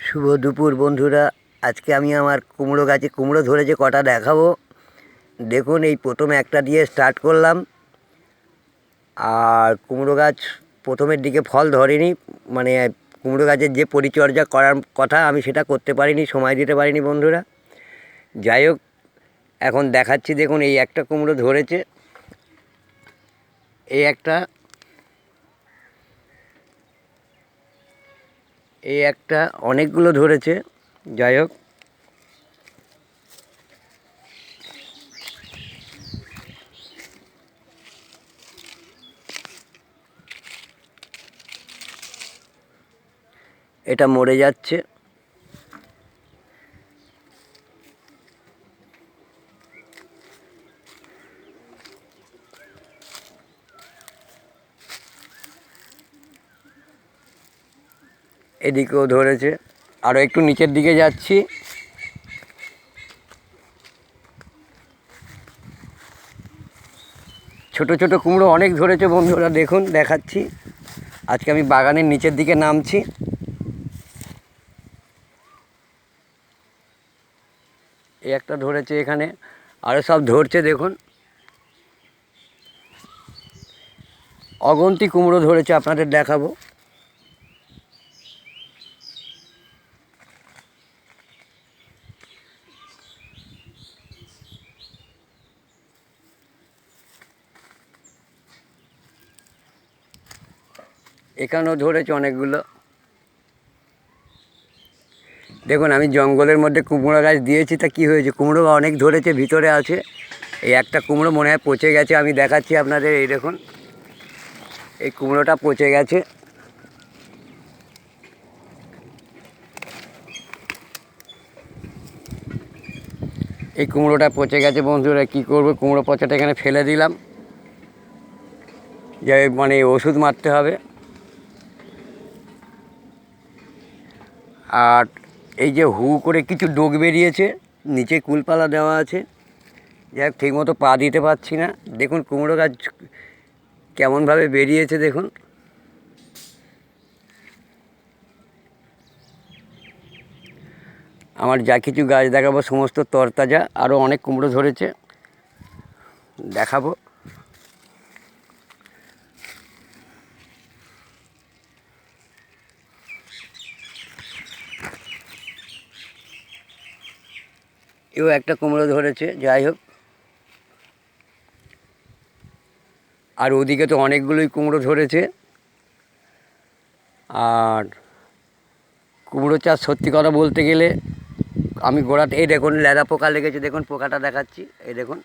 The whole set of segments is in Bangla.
শুভ দুপুর বন্ধুরা। আজকে আমি আমার কুমড়ো গাছে কুমড়ো ধরেছে কটা দেখাবো। দেখুন, এই প্রথমে একটা দিয়ে স্টার্ট করলাম। আর কুমড়ো গাছ প্রথমের দিকে ফল ধরেনি, মানে কুমড়ো গাছের যে পরিচর্যা করার কথা আমি সেটা করতে পারিনি, সময় দিতে পারিনি বন্ধুরা। যাই হোক, এখন দেখাচ্ছি। দেখুন, এই একটা কুমড়ো ধরেছে, এই একটা অনেকগুলো ধরেছে। যাই হোক, এটা মরে যাচ্ছে। এদিকেও ধরেছে। আরও একটু নিচের দিকে যাচ্ছি। ছোট ছোট কুমড়ো অনেক ধরেছে বন্ধুরা, দেখুন দেখাচ্ছি। আজকে আমি বাগানের নিচের দিকে নামছি। এই একটা ধরেছে, এখানে আরও সব ধরছে। দেখুন, অগন্তি কুমড়ো ধরেছে, আপনাদের দেখাবো। এখানেও ধরেছে অনেকগুলো। দেখুন, আমি জঙ্গলের মধ্যে কুমড়ো গাছ দিয়েছি, তা কী হয়েছে, কুমড়ো অনেক ধরেছে, ভিতরে আছে। এই একটা কুমড়ো মনে হয় পচে গেছে, আমি দেখাচ্ছি আপনাদের। এই দেখুন, এই কুমড়োটা পচে গেছে। এই কুমড়োটা পচে গেছে বন্ধুরা, কী করবো, কুমড়ো পচাটা এখানে ফেলে দিলাম। যে মানে ওষুধ মারতে হবে। আর এই যে হু করে কিছু ডোক বেরিয়েছে, নিচে কুলপালা দেওয়া আছে। যাই হোক, ঠিকমতো পা দিতে পারছি না। দেখুন কুমড়ো গাছ কেমনভাবে বেরিয়েছে দেখুন। আমার যা কিছু গাছ দেখাবো সমস্ত তরতাজা। আরও অনেক কুমড়ো ধরেছে, দেখাবো। এও একটা কুমড়ো ধরেছে। যাই হোক, আর ওদিকে তো অনেকগুলোই কুমড়ো ধরেছে। আর কুমড়ো চাষ সত্যি কথা বলতে গেলে, আমি গোড়াতে এই দেখুন ল্যাদা পোকা লেগেছে। দেখুন পোকাটা দেখাচ্ছি, এই দেখুন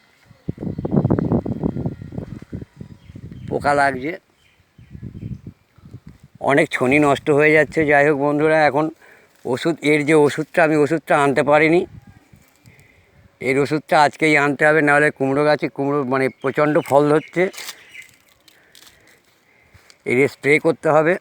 পোকা লাগছে, অনেক ছনি নষ্ট হয়ে যাচ্ছে। যাই হোক বন্ধুরা, এখন যে ওষুধটা আমি আনতে পারিনি। এর ওষুধটা আজকেই আনতে হবে, নাহলে কুমড়ো গাছে কুমড়ো মানে প্রচণ্ড ফল ধরছে। এর স্প্রে করতে হবে।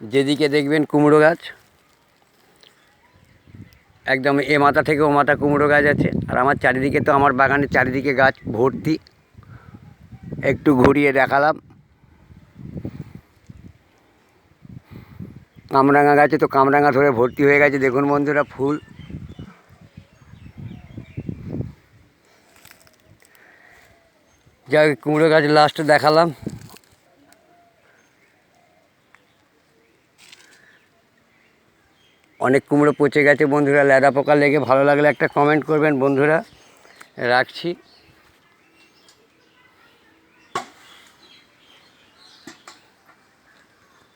যেদিকে দেখবেন কুমড়ো গাছ, একদম এ মাথা থেকে ও মাথা কুমড়ো গাছ আছে। আর আমার চারিদিকে তো, আমার বাগানের চারিদিকে গাছ ভর্তি। একটু ঘুরিয়ে দেখালাম। কামরাঙা গাছে তো কামরাঙা ধরে ভর্তি হয়ে গেছে। দেখুন বন্ধুরা, ফুল। যাই, কুমড়ো গাছ লাস্ট দেখালাম। অনেক কুমড়ো পচে গেছে বন্ধুরা, ল্যাদা পোকা লেগে। ভালো লাগলে একটা কমেন্ট করবেন বন্ধুরা। রাখছি।